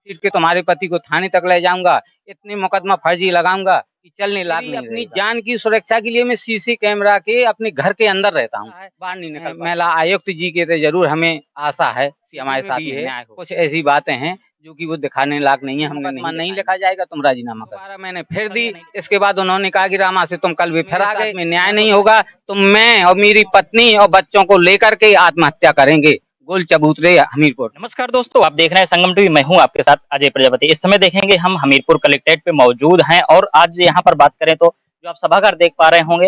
पीट के तुम्हारे पति को थाने तक ले जाऊंगा, इतने मुकदमा फर्जी लगाऊंगा कि चलने लायक नहीं रहेगा। अपनी जान की सुरक्षा के लिए मैं सीसी कैमरा के अपने घर के अंदर रहता हूँ, बाहर नहीं निकल। महिला आयुक्त जी के तो जरूर हमें आशा है कि हमारे साथ में न्याय हो। कुछ ऐसी बातें हैं जो कि वो दिखाने लायक नहीं है, हमने नहीं लिखा जाएगा, तुम राजीनामा करो। दोबारा मैंने फिर दी। इसके बाद उन्होंने कहा कि रामा से तुम कल भी फिर आ गए, में न्याय नहीं होगा तो मैं और मेरी पत्नी और बच्चों को लेकर के आत्महत्या करेंगे। गोल चबूतरे, हमीरपुर। नमस्कार दोस्तों, आप देख रहे हैं संगम टीवी। मैं हूं आपके साथ अजय प्रजापति। इस समय देखेंगे हम हमीरपुर कलेक्ट्रेट पे मौजूद हैं और आज यहां पर बात करें तो जो आप सभागार देख पा रहे होंगे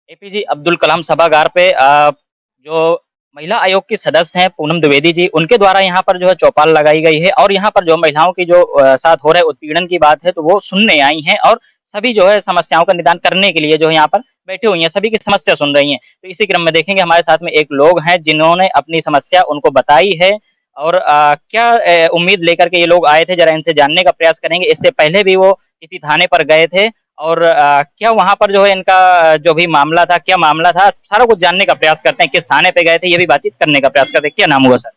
एपीजे अब्दुल कलाम सभागार पे जो महिला आयोग की सदस्य हैं पूनम द्विवेदी जी, उनके द्वारा यहाँ पर जो है चौपाल लगाई गई है और यहाँ पर जो महिलाओं की जो साथ हो रहे उत्पीड़न की बात है तो वो सुनने आई हैं और सभी जो है समस्याओं का निदान करने के लिए जो है यहाँ पर बैठी हुई हैं, सभी की समस्या सुन रही हैं। तो इसी क्रम में देखेंगे हमारे साथ में एक लोग हैं जिन्होंने अपनी समस्या उनको बताई है और क्या उम्मीद लेकर के ये लोग आए थे, जरा इनसे जानने का प्रयास करेंगे। इससे पहले भी वो किसी थाने पर गए थे और क्या वहां पर जो है इनका जो भी मामला था, क्या मामला था, सारा कुछ जानने का प्रयास करते हैं। किस थाने पे गए थे ये भी बातचीत करने का प्रयास करते हैं। क्या नाम हुआ सर?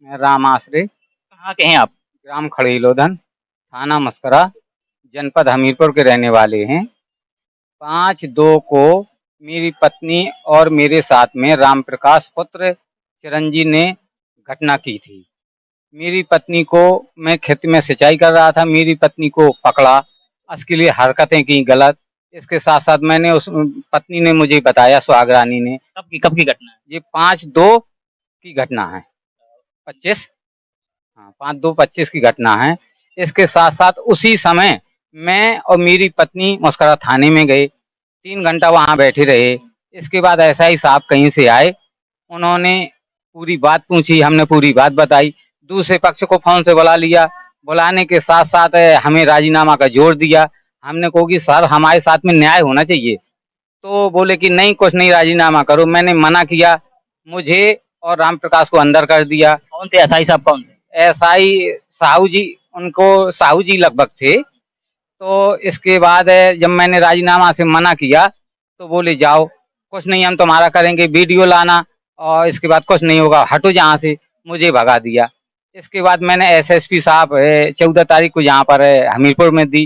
मैं राम आश्रय। कहाँ के हैं आप? ग्राम खड़ीलोधन, थाना मस्करा, जनपद हमीरपुर के रहने वाले हैं। 5/2 को मेरी पत्नी और मेरे साथ में राम प्रकाश पुत्र चिरंजीव ने घटना की थी। मेरी पत्नी को मैं खेत में सिंचाई कर रहा था, मेरी पत्नी को पकड़ा, उसके लिए हरकतें की गलत। इसके साथ साथ मैंने उस पत्नी ने मुझे बताया, सुहाग रानी ने। कब की घटना है ये? 5/2 की घटना है, 25, हाँ 5/2/25 की घटना है। इसके साथ साथ उसी समय मैं और मेरी पत्नी मुस्करा थाने में गए, 3 घंटा वहाँ बैठे रहे। इसके बाद एसआई साहब कहीं से आए, उन्होंने पूरी बात पूछी, हमने पूरी बात बताई। दूसरे पक्ष को फोन से बुला लिया, बुलाने के साथ साथ हमें राजीनामा का जोर दिया। हमने कहा कि सर हमारे साथ में न्याय होना चाहिए, तो बोले कि नहीं कुछ नहीं, राजीनामा करो। मैंने मना किया, मुझे और राम प्रकाश को अंदर कर दिया। कौन थे एसआई साहब? कौन थे एसआई? साहू जी, उनको साहू जी लगभग थे। तो इसके बाद जब मैंने राजीनामा से मना किया तो बोले जाओ, कुछ नहीं हम तुम्हारा करेंगे, वीडियो लाना और इसके बाद कुछ नहीं होगा, हटो जहाँ से। मुझे भगा दिया। इसके बाद मैंने एसएसपी साहब 14 तारीख को यहाँ पर हमीरपुर में दी,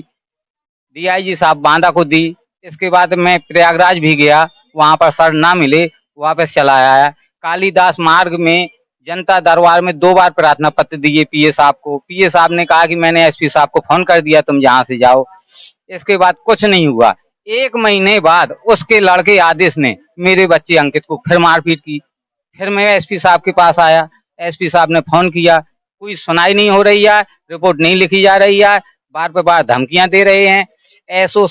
डीआईजी साहब बांदा को दी। इसके बाद मैं प्रयागराज भी गया, वहाँ पर सर ना मिले, वापस चला आया। कालीदास मार्ग में जनता दरबार में 2 बार प्रार्थना पत्र दिए पीए साहब को। पीए साहब ने कहा कि मैंने एसपी साहब को फोन कर दिया, तुम यहाँ से जाओ। इसके बाद कुछ नहीं हुआ। 1 महीने बाद उसके लड़के आदेश ने मेरे बच्चे अंकित को फिर मारपीट की। फिर मैं एसपी साहब के पास आया, एसपी साहब ने फोन किया, कोई सुनाई नहीं हो रही है, रिपोर्ट नहीं लिखी जा रही है, बार पे बार धमकियां दे रहे हैं। एसओ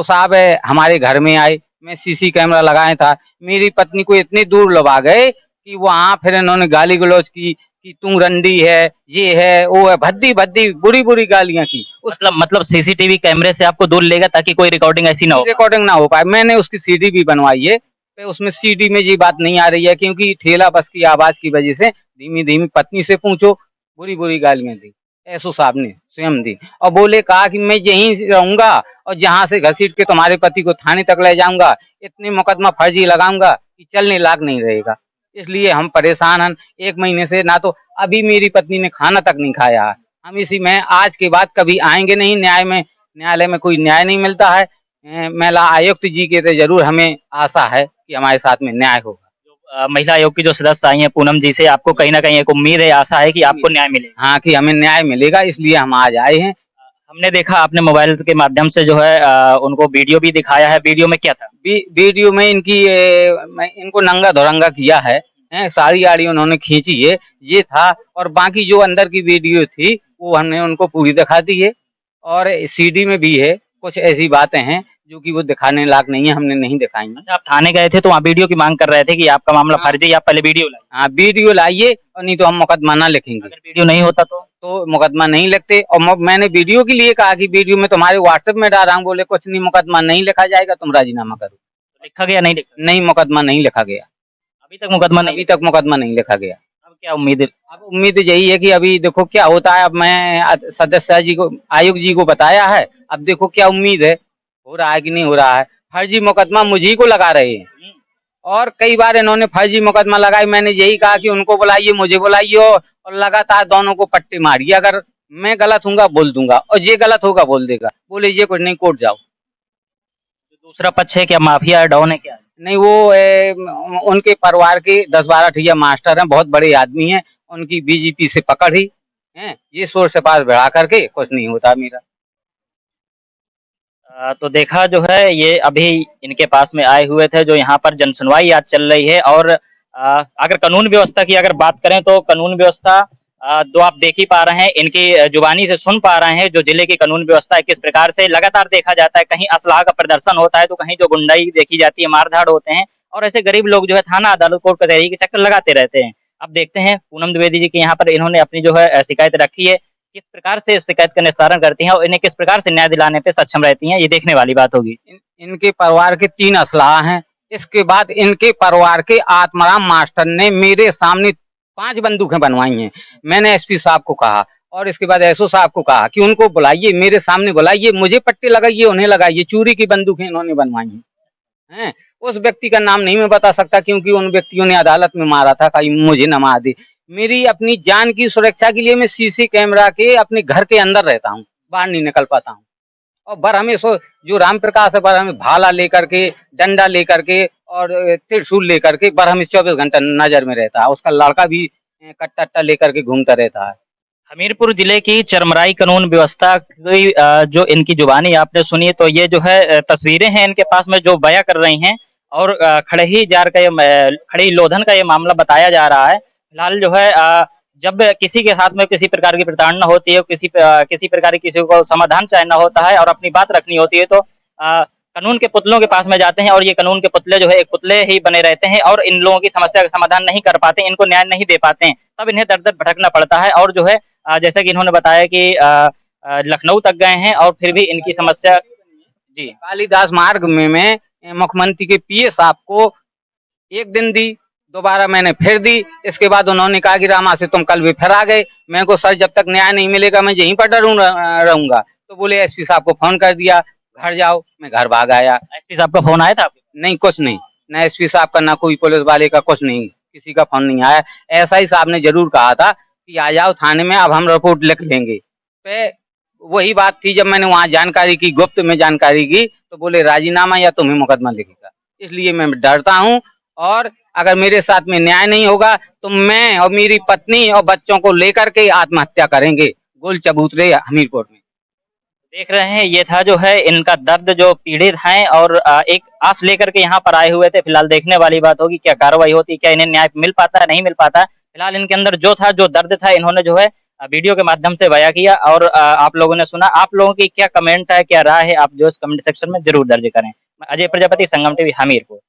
साहब हमारे घर में आए, मैं सीसी कैमरा लगाया था, मेरी पत्नी को इतनी दूर लगा गए कि वहाँ फिर इन्होंने गाली गलौज की कि तू रंडी है, ये है, वो है, भद्दी भद्दी बुरी बुरी गालियां की। मतलब सीसीटीवी कैमरे से आपको दूर लेगा ताकि कोई रिकॉर्डिंग ऐसी ना हो? रिकॉर्डिंग ना हो पाए। मैंने उसकी सीडी भी बनवाई है, तो उसमें सीडी में ये बात नहीं आ रही है, क्योंकि ठेला बस की आवाज की वजह से धीमी धीमी, पत्नी से पूछो, बुरी बुरी गालियां दी एसओ साहब ने स्वयं दी। और बोले कहा कि मैं यहीं रहूंगा और जहाँ से घसीट के तुम्हारे पति को थाने तक ले जाऊंगा, इतने मुकदमा फर्जी लगाऊंगा कि चलने लायक नहीं रहेगा। इसलिए हम परेशान हैं 1 महीने से, ना तो अभी मेरी पत्नी ने खाना तक नहीं खाया है। हम इसी में आज के बाद कभी आएंगे नहीं न्यायालय में कोई न्याय नहीं मिलता है। महिला आयुक्त जी के तो जरूर हमें आशा है कि हमारे साथ में न्याय होगा। महिला आयोग की जो सदस्य आई हैं पूनम जी से, आपको कहीं ना कहीं एक उम्मीद है, आशा है कि आपको न्याय मिलेगा? हाँ, कि हमें न्याय मिलेगा, इसलिए हम आज आए हैं। हमने देखा आपने मोबाइल के माध्यम से जो है उनको वीडियो भी दिखाया है। वीडियो में क्या था? वीडियो में इनको नंगा धुरंगा किया है, सारी आड़ी उन्होंने खींची है, ये था। और बाकी जो अंदर की वीडियो थी वो हमने उनको पूरी दिखा दी है, और सीडी में भी है। कुछ ऐसी बातें हैं जो कि वो दिखाने लायक नहीं है, हमने नहीं दिखाई। अच्छा, आप थाने गए थे तो वहाँ वीडियो की मांग कर रहे थे कि आपका मामला फर्जी, आप पहले वीडियो लाइए। हाँ, वीडियो लाइए, और नहीं तो हम मुकदमा ना लिखेंगे। अगर वीडियो नहीं होता तो मुकदमा नहीं लिखते। और मैंने वीडियो के लिए कहा कि वीडियो में तुम्हारे व्हाट्सएप में डाल रहा हूँ, बोले कुछ नहीं, मुकदमा नहीं लिखा जाएगा, तुम राजीनामा करो। लिखा गया? नहीं लिखा? नहीं, मुकदमा नहीं लिखा गया, अभी तक मुकदमा नहीं लिखा गया। अब क्या उम्मीद है? अब उम्मीद यही है कि अभी देखो क्या होता है। अब मैं सदस्य जी को, आयुक्त जी को बताया है, अब देखो क्या उम्मीद है, हो रहा है कि नहीं हो रहा है। फर्जी मुकदमा मुझी को लगा रहे हैं, और कई बार इन्होंने फर्जी मुकदमा लगाई। मैंने यही कहा कि उनको बुलाइए, मुझे बुलाइए, और और लगातार दोनों को पट्टे मारिए। अगर मैं गलत हूँगा बोल दूंगा और ये गलत होगा बोल देगा, बोले ये कुछ नहीं, कोर्ट जाओ। जो दूसरा पक्ष है क्या माफिया है, डॉन है क्या है? नहीं, वो उनके परिवार के 10-12 ठिया मास्टर हैं, बहुत बड़े आदमी हैं, उनकी बीजेपी से पकड़ ही है, ये शोर से पास बढ़ा करके कुछ नहीं होता मेरा। तो देखा जो है ये अभी इनके पास में आए हुए थे, जो यहाँ पर जनसुनवाई आज चल रही है। और अगर कानून व्यवस्था की अगर बात करें तो कानून व्यवस्था जो आप देख ही पा रहे हैं, इनकी जुबानी से सुन पा रहे हैं जो जिले की कानून व्यवस्था है किस प्रकार से लगातार देखा जाता है। कहीं असलाह का प्रदर्शन होता है तो कहीं जो गुंडाई देखी जाती है, मारधाड़ होते हैं, और ऐसे गरीब लोग जो है थाना अदालत कोर्ट कचहरी के चक्कर लगाते रहते हैं। अब देखते हैं पूनम द्विवेदी जी की यहाँ पर इन्होंने अपनी जो है शिकायत रखी है, किस प्रकार से इस शिकायत का निस्तारण करती हैं और इन्हें किस प्रकार से न्याय दिलाने पे सक्षम रहती हैं, ये देखने वाली बात होगी। इनके परिवार के 3 असलाह हैं। इसके बाद इनके परिवार के आत्माराम मास्टर ने मेरे सामने 5 बंदूकें बनवाई हैं। मैंने एसपी साहब को कहा और इसके बाद एसओ साहब को कहा कि उनको बुलाइए, मेरे सामने बुलाइए, मुझे पट्टे लगाइए, उन्हें लगाइए। चोरी की बंदूकें इन्होंने बनवाई हैं। उस व्यक्ति का नाम नहीं मैं बता सकता क्योंकि उन व्यक्तियों ने अदालत में मारा था, कहीं मुझे न मार दे। मेरी अपनी जान की सुरक्षा के लिए मैं सीसी कैमरा के अपने घर के अंदर रहता हूँ, बाहर नहीं निकल पाता हूँ। और बरहमें जो राम प्रकाश है, बरहमें भाला लेकर के, डंडा लेकर के और त्रिशूल लेकर के बरहमें 24 घंटा नजर में रहता है। उसका लड़का भी कट्टा अट्टा लेकर के घूमता रहता है। हमीरपुर जिले की चरमराई कानून व्यवस्था की जो इनकी जुबानी आपने सुनी, तो ये जो है तस्वीरें हैं इनके पास में जो बयां कर रही हैं। और खड़ही जार का ये खड़ी लोधन का ये मामला बताया जा रहा है। फिलहाल जो है जब किसी के साथ में किसी प्रकार की प्रताड़ना होती है, किसी प्रकार की किसी को समाधान चाहना होता है और अपनी बात रखनी होती है, तो कानून के पुतलों के पास में जाते हैं। और ये कानून के पुतले जो है एक पुतले ही बने रहते हैं और इन लोगों की समस्या का समाधान नहीं कर पाते, इनको न्याय नहीं दे पाते हैं, तब इन्हें दर दर भटकना पड़ता है। और जो है जैसा कि इन्होंने बताया कि लखनऊ तक गए हैं और फिर भी इनकी समस्या। जी, कालीदास मार्ग में मैं मुख्यमंत्री के पीए साहब को एक दिन दी, दोबारा मैंने फिर दी। इसके बाद उन्होंने कहा कि रामा से तुम कल भी फिर आ गए। मैं को सर जब तक न्याय नहीं मिलेगा मैं यहीं पर रहूंगा। तो बोले एसपी साहब को फोन कर दिया, घर जाओ। मैं घर भाग आया। एसपी साहब का फोन आया था आपको? नहीं, कुछ नहीं, ना एसपी साहब का, ना कोई पुलिस वाले का, कुछ नहीं, किसी का फोन नहीं आया। एसआई साहब ने जरूर कहा था कि आ जाओ थाने में, अब हम रिपोर्ट लिख लेंगे। तो वही बात थी, जब मैंने वहाँ जानकारी की, गुप्त में जानकारी की, तो बोले राजीनामा या तुम्हें मुकदमा लिखेगा। इसलिए मैं डरता हूँ और अगर मेरे साथ में न्याय नहीं होगा तो मैं और मेरी पत्नी और बच्चों को लेकर के आत्महत्या करेंगे गोल चबूतरे हमीरपुर में। देख रहे हैं ये था जो है इनका दर्द, जो पीड़ित हैं और एक आस लेकर के यहाँ पर आए हुए थे। फिलहाल देखने वाली बात होगी क्या कार्रवाई होती है, क्या इन्हें न्याय मिल पाता है नहीं मिल पाता है। फिलहाल इनके अंदर जो था, जो दर्द था, इन्होंने जो है वीडियो के माध्यम से बयां किया और आप लोगों ने सुना। आप लोगों की क्या कमेंट है, क्या राय है, आप जो इस कमेंट सेक्शन में जरूर दर्ज करें। अजय प्रजापति, संगम टीवी, हमीरपुर।